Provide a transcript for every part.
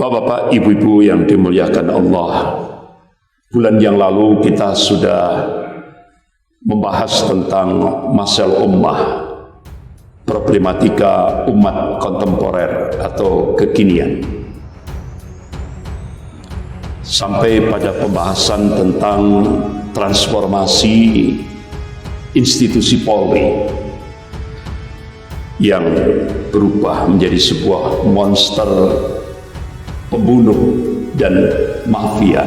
Bapak-bapak, ibu-ibu yang dimuliakan Allah, bulan yang lalu kita sudah membahas tentang masalah ummah, problematika umat kontemporer atau kekinian, sampai pada pembahasan tentang transformasi institusi Polri yang berubah menjadi sebuah monster pembunuh dan mafia.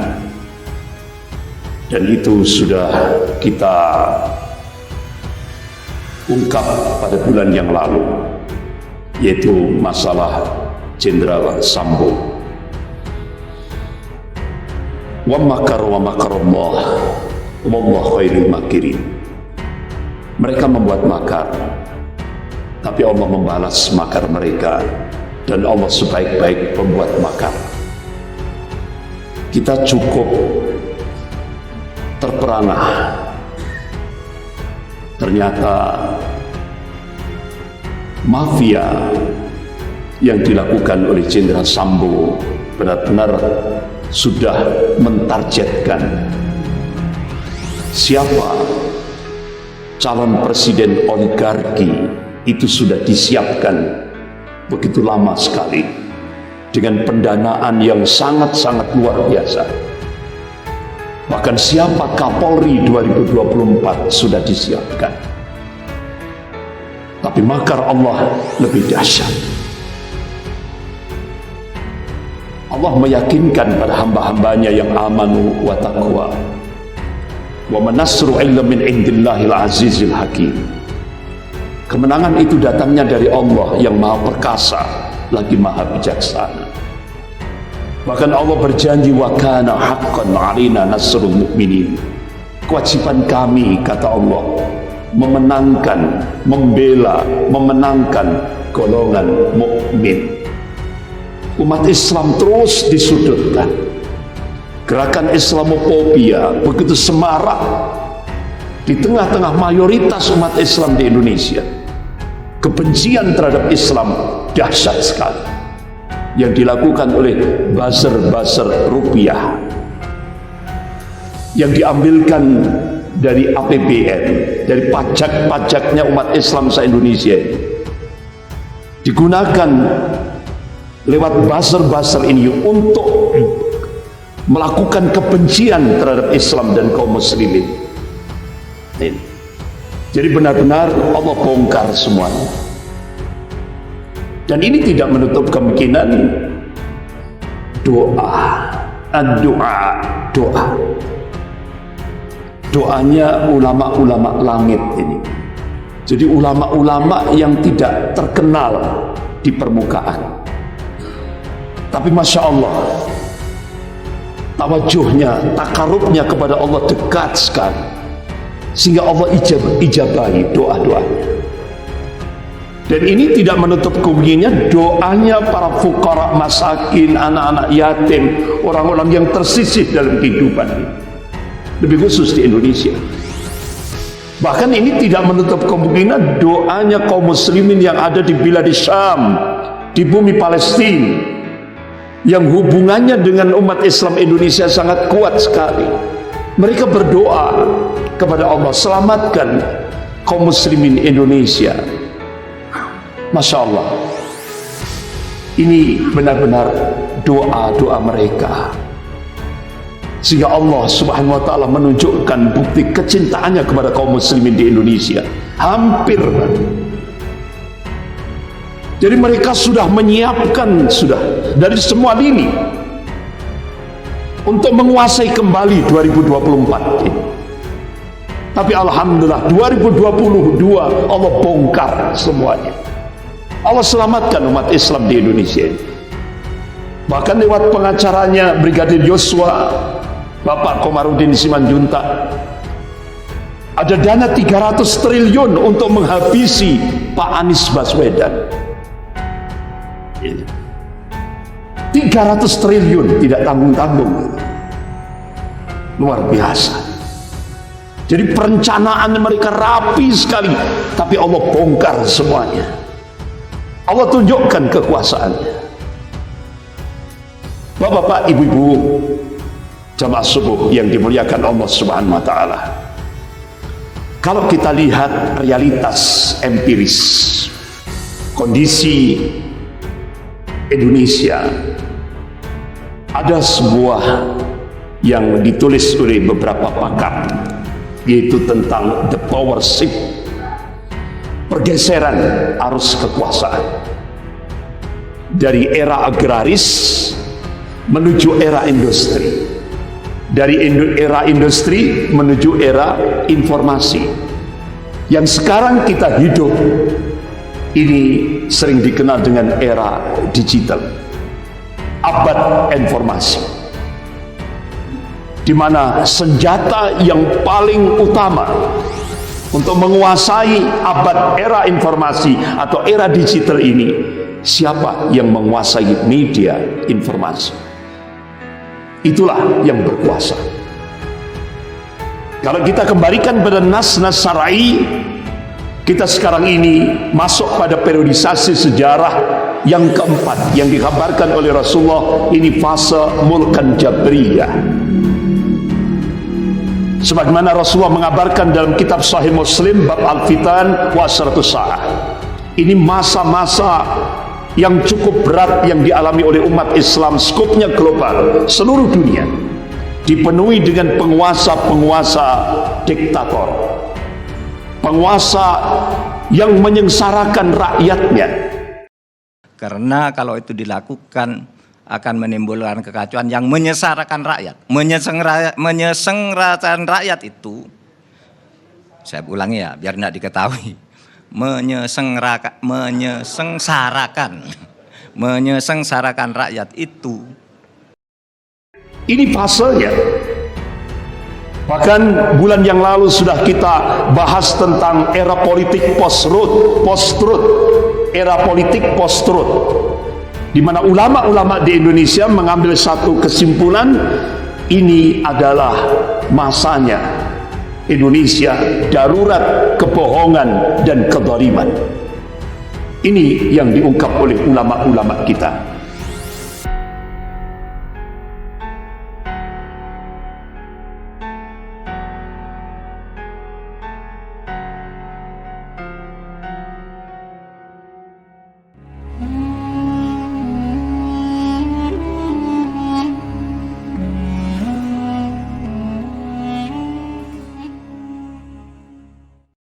Dan itu sudah kita ungkap pada bulan yang lalu, yaitu masalah Jenderal Sambo. Wa makar wa makarallah wallahu khairul makirin. Mereka membuat makar, tapi Allah membalas makar mereka, dan Allah sebaik-baik pembuat makar. Kita cukup terperangah. Ternyata mafia yang dilakukan oleh Jenderal Sambo benar-benar sudah mentargetkan siapa calon presiden oligarki. Itu sudah disiapkan begitu lama sekali dengan pendanaan yang sangat-sangat luar biasa. Bahkan siapa Kapolri 2024 sudah disiapkan. Tapi makar Allah lebih dahsyat. Allah meyakinkan pada hamba-hambanya yang amanu wa taqwa, wa manasru illa min indillahil azizil hakim. Kemenangan itu datangnya dari Allah yang maha perkasa lagi maha bijaksana. Bahkan Allah berjanji, wa kana haqqan 'alaina nasrul mu'minin. Kewajiban kami, kata Allah, memenangkan, membela, memenangkan golongan mukmin. Umat Islam terus disudutkan. Gerakan Islamofobia begitu semarak di tengah-tengah mayoritas umat Islam di Indonesia. Kebencian terhadap Islam dahsyat sekali yang dilakukan oleh buzzer-buzzer rupiah yang diambilkan dari APBN, dari pajak-pajaknya umat Islam se-Indonesia, digunakan lewat buzzer-buzzer ini untuk melakukan kebencian terhadap Islam dan kaum muslimin. Jadi benar-benar Allah bongkar semuanya. Dan ini tidak menutup kemungkinan doa. Doanya ulama-ulama langit ini. Jadi ulama-ulama yang tidak terkenal di permukaan, tapi Masya Allah, tawajuhnya, takarubnya kepada Allah dekat sekali, sehingga Allah ijabahi doa-doanya. Dan ini tidak menutup kemungkinan doanya para fuqara, masakin, anak-anak yatim, orang-orang yang tersisih dalam kehidupan ini, lebih khusus di Indonesia. Bahkan ini tidak menutup kemungkinan doanya kaum muslimin yang ada di Bilad Syam, di bumi Palestina, yang hubungannya dengan umat Islam Indonesia sangat kuat sekali. Mereka berdoa kepada Allah, selamatkan kaum muslimin Indonesia. Masya Allah, ini benar-benar doa-doa mereka, sehingga Allah Subhanahu wa ta'ala menunjukkan bukti kecintaannya kepada kaum muslimin di Indonesia. Hampir. Jadi mereka sudah menyiapkan dari semua lini untuk menguasai kembali 2024 ini. Tapi alhamdulillah 2022 Allah bongkar semuanya. Allah selamatkan umat Islam di Indonesia ini. Bahkan lewat pengacaranya Brigadir Yosua, Bapak Komarudin Simanjuntak, ada dana 300 triliun untuk menghabisi Pak Anies Baswedan. 300 triliun tidak tanggung-tanggung, luar biasa. Jadi perencanaan mereka rapi sekali, tapi Allah bongkar semuanya. Allah tunjukkan kekuasaannya. Bapak-bapak, ibu-ibu, jamaah subuh yang dimuliakan Allah Subhanahu wa taala. Kalau kita lihat realitas empiris kondisi Indonesia, ada sebuah yang ditulis oleh beberapa pakar, yaitu tentang the power shift, pergeseran arus kekuasaan dari era agraris menuju era industri, dari era industri menuju era informasi. Yang sekarang kita hidup ini sering dikenal dengan era digital, abad informasi, di mana senjata yang paling utama untuk menguasai abad era informasi atau era digital ini, siapa yang menguasai media informasi? Itulah yang berkuasa. Kalau kita kembalikan pada nas-nas syar'i, kita sekarang ini masuk pada periodisasi sejarah yang keempat yang dikabarkan oleh Rasulullah. Ini fase mulkan jabriyah, sebagaimana Rasulullah mengabarkan dalam kitab Sahih Muslim bab Al-Fitan wa Asratus Sa'ah. Ini masa-masa yang cukup berat yang dialami oleh umat Islam, skopnya global, seluruh dunia dipenuhi dengan penguasa-penguasa diktator, penguasa yang menyengsarakan rakyatnya. Karena kalau itu dilakukan akan menimbulkan kekacauan yang menyengsarakan rakyat. Menyengsarakan rakyat itu, saya ulangi ya biar tidak diketahui, menyengsarakan rakyat itu. Ini fasenya. Bahkan bulan yang lalu sudah kita bahas tentang era politik post-truth, era politik post-truth, di mana ulama-ulama di Indonesia mengambil satu kesimpulan, ini adalah masanya Indonesia darurat kebohongan dan kezaliman. Ini yang diungkap oleh ulama-ulama kita.